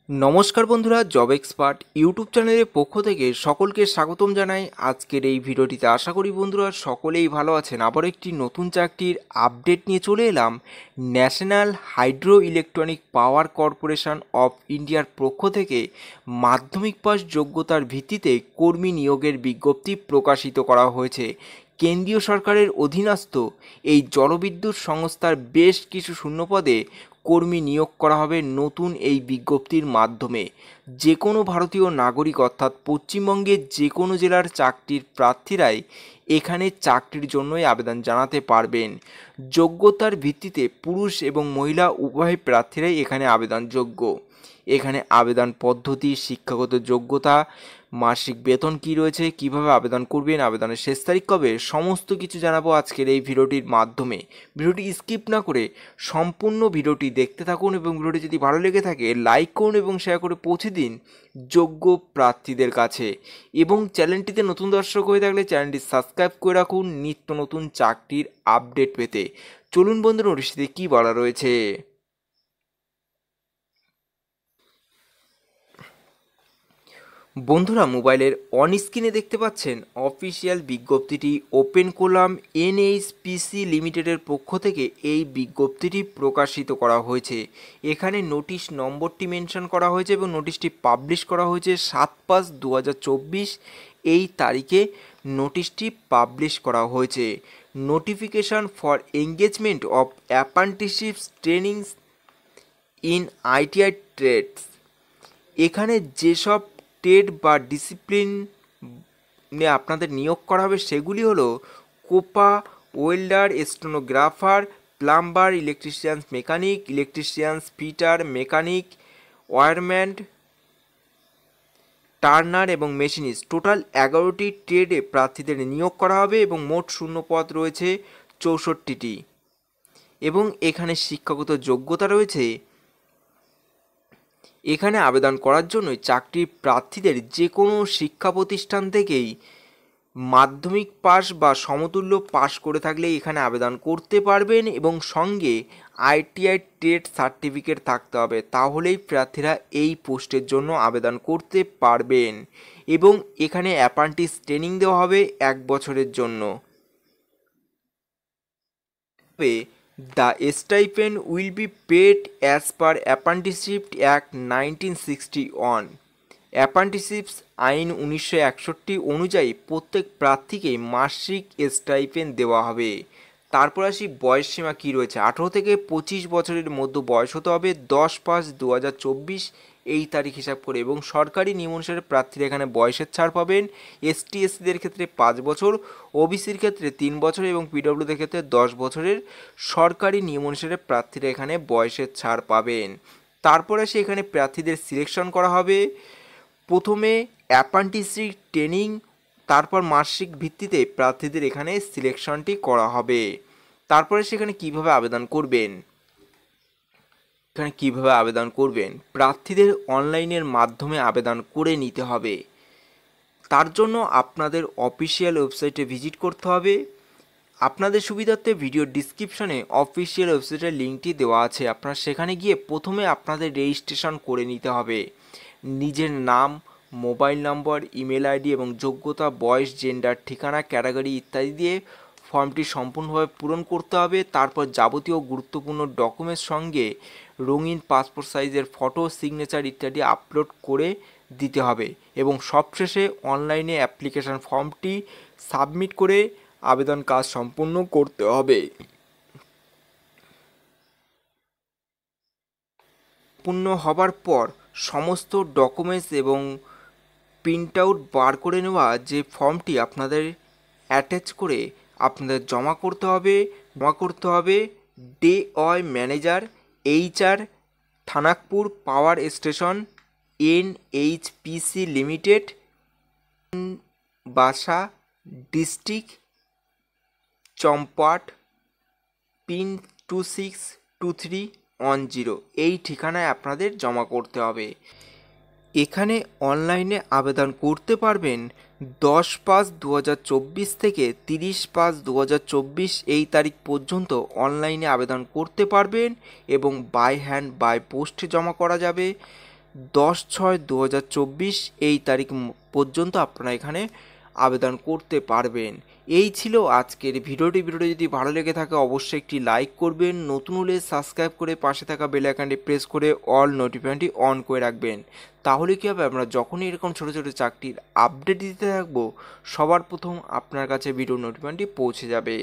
নমস্কার বন্ধুরা, job expert YouTube চ্যানেলের পক্ষ থেকে সকলকে স্বাগতম জানাই। আজকের এই ভিডিওটিতে আশা করি বন্ধুরা সকলেই ভালো আছেন। আবার একটি নতুন চাকরির আপডেট নিয়ে চলে এলাম। National hydro electronic power corporation of ইন্ডিয়ার পক্ষ থেকে মাধ্যমিক পাস যোগ্যতার ভিত্তিতে কর্মী নিয়োগের বিজ্ঞপ্তি প্রকাশিত করা হয়েছে। কেন্দ্রীয় সরকারের অধীনস্থ এই জলবিদ্যুৎ সংস্থার বেশ কিছু শূন্যপদে কর্মী নিয়োগ করা হবে নতুন এই বিজ্ঞপ্তির মাধ্যমে। যে কোনো ভারতীয় নাগরিক অর্থাৎ পশ্চিমবঙ্গের যে কোনো জেলার চাকরির প্রার্থীরাই এখানে চাকরির জন্যই আবেদন জানাতে পারবেন। যোগ্যতার ভিত্তিতে পুরুষ এবং মহিলা উভয় প্রার্থীরাই এখানে আবেদনযোগ্য। এখানে আবেদন পদ্ধতি, শিক্ষাগত যোগ্যতা, মাসিক বেতন কি রয়েছে, কিভাবে আবেদন করবেন, আবেদনের শেষ তারিখ কবে, সমস্ত কিছু জানাবো আজকের এই ভিডিওটির মাধ্যমে। ভিডিওটি স্কিপ না করে সম্পূর্ণ ভিডিওটি দেখতে থাকুন এবং ভিডিওটি যদি ভালো লেগে থাকে লাইক করুন এবং শেয়ার করে পৌঁছে দিন যোগ্য প্রার্থীদের কাছে। এবং চ্যানেলটিতে নতুন দর্শক হয়ে থাকলে চ্যানেলটি সাবস্ক্রাইব করে রাখুন নিত্য নতুন চাকরির আপডেট পেতে। চলুন বন্ধুরা, নোটিশে কী বলা রয়েছে। বন্ধুরা, মোবাইলের অন স্ক্রিনে দেখতে পাচ্ছেন অফিসিয়াল বিজ্ঞপ্তিটি ওপেন করলাম। এনএইচপিসি লিমিটেডের পক্ষ থেকে এই বিজ্ঞপ্তিটি প্রকাশিত করা হয়েছে। এখানে নোটিশ নম্বরটি মেনশন করা হয়েছে এবং নোটিশটি পাবলিশ করা হয়েছে 7/5/2024 এই তারিখে নোটিশটি পাবলিশ করা হয়েছে। Notification for engagement of apprenticeship trainings in ITI trades. এখানে যেসব ট্রেড বা ডিসিপ্লিনে আপনাদের নিয়োগ করা হবে সেগুলি হলো COPA, welder, stenographer, plumber, electricians mechanic, electricians fitter, mechanic, wireman, turner এবং মেশিনিস্ট। টোটাল 11টি ট্রেডে প্রার্থীদের নিয়োগ করা হবে এবং মোট শূন্যপদ রয়েছে 64টি। এবং এখানে শিক্ষাগত যোগ্যতা রয়েছে। এখানে আবেদন করার জন্য চাকরির প্রার্থীদের যে কোনো শিক্ষা প্রতিষ্ঠান থেকেই মাধ্যমিক পাস বা সমতুল্য পাস করে থাকলে এখানে আবেদন করতে পারবেন এবং সঙ্গে আইটিআই ট্রেড সার্টিফিকেট থাকতে হবে, তাহলেই প্রার্থীরা এই পোস্টের জন্য আবেদন করতে পারবেন। এবং এখানে অ্যাপ্রেন্টিস ট্রেনিং দেওয়া হবে 1 বছরের জন্য। The stipend will be paid as per Apprenticeship Act 1961 অ্যাপ্রেন্টিসশিপস আইন 1961 অনুযায়ী প্রত্যেক প্রার্থীকে মাসিক স্টাইপেন্ড দেওয়া হবে। তারপর আসি বয়সসীমা কী রয়েছে। 18 থেকে 25 বছরের মধ্যে বয়স হতে হবে 10/5/2024 এই তারিখ হিসাব করে। এবং সরকারি নিয়ম অনুসারে প্রার্থীরা এখানে বয়সের ছাড় পাবেন। এসটি এসসিদের ক্ষেত্রে 5 বছর, ওবিসির ক্ষেত্রে 3 বছর এবং পিডব্লিউদের ক্ষেত্রে 10 বছরের সরকারি নিয়ম অনুসারে প্রার্থীরা এখানে বয়সের ছাড় পাবেন। তারপরে সে এখানে প্রার্থীদের সিলেকশন করা হবে। প্রথমে অ্যাপ্রেন্টিসশিপ ট্রেনিং, তারপর মাসিক ভিত্তিতে প্রার্থীদের এখানে সিলেকশনটি করা হবে। তারপরে সেখানে কিভাবে আবেদন করবেন। প্রার্থীদের অনলাইনের মাধ্যমে আবেদন করে নিতে হবে। তার জন্য আপনাদের অফিসিয়াল ওয়েবসাইটে ভিজিট করতে হবে। আপনাদের সুবিধার্থে ভিডিও ডিসক্রিপশনে অফিসিয়াল ওয়েবসাইটের লিঙ্কটি দেওয়া আছে। আপনারা সেখানে গিয়ে প্রথমে আপনাদের রেজিস্ট্রেশন করে নিতে হবে। নিজের নাম, মোবাইল নম্বর, ইমেল আইডি এবং যোগ্যতা, বয়স, জেন্ডার, ঠিকানা, ক্যাটাগরি ইত্যাদি দিয়ে ফর্মটি সম্পূর্ণভাবে পূরণ করতে হবে। তারপর যাবতীয় গুরুত্বপূর্ণ ডকুমেন্টস সঙ্গে রঙিন পাসপোর্ট সাইজের ফটো, সিগনেচার ইত্যাদি আপলোড করে দিতে হবে এবং সবশেষে অনলাইনে অ্যাপ্লিকেশন ফর্মটি সাবমিট করে আবেদন কাজ সম্পূর্ণ করতে হবে। পূর্ণ হবার পর সমস্ত ডকুমেন্টস এবং প্রিন্ট আউট বার করে নেওয়া যে ফর্মটি আপনাদের অ্যাটাচ করে আপনাদের জমা করতে হবে ডেওয় manager, HR, Tanakpur power station, NHPC limited, বাসা ডিস্ট্রিক্ট, চম্পাট, পিন 262310 এই ঠিকানায় আপনাদের জমা করতে হবে। এখানে অনলাইনে আবেদন করতে পারবেন 10/5/2024 থেকে 30/5/2024 এই তারিখ পর্যন্ত অনলাইনে আবেদন করতে পারবেন এবং বাই হ্যান্ড বাই পোস্টে জমা করা যাবে। 10/6/2024 এই তারিখ পর্যন্ত আপনারা এখানে আবেদন করতে পারবেন। এই ছিল আজকের ভিডিওটি যদি ভালো লেগে থাকে অবশ্যই একটি লাইক করবেন, নতুন হলে সাবস্ক্রাইব করে পাশে থাকা বেল আইকনটি প্রেস করে অল নোটিফিকেশনটি অন করে রাখবেন। তাহলে কী হবে, আমরা যখনই এরকম ছোটো ছোটো চাকরির আপডেট দিতে থাকবো সবার প্রথম আপনার কাছে ভিডিও নোটিফিকেশনটি পৌঁছে যাবে।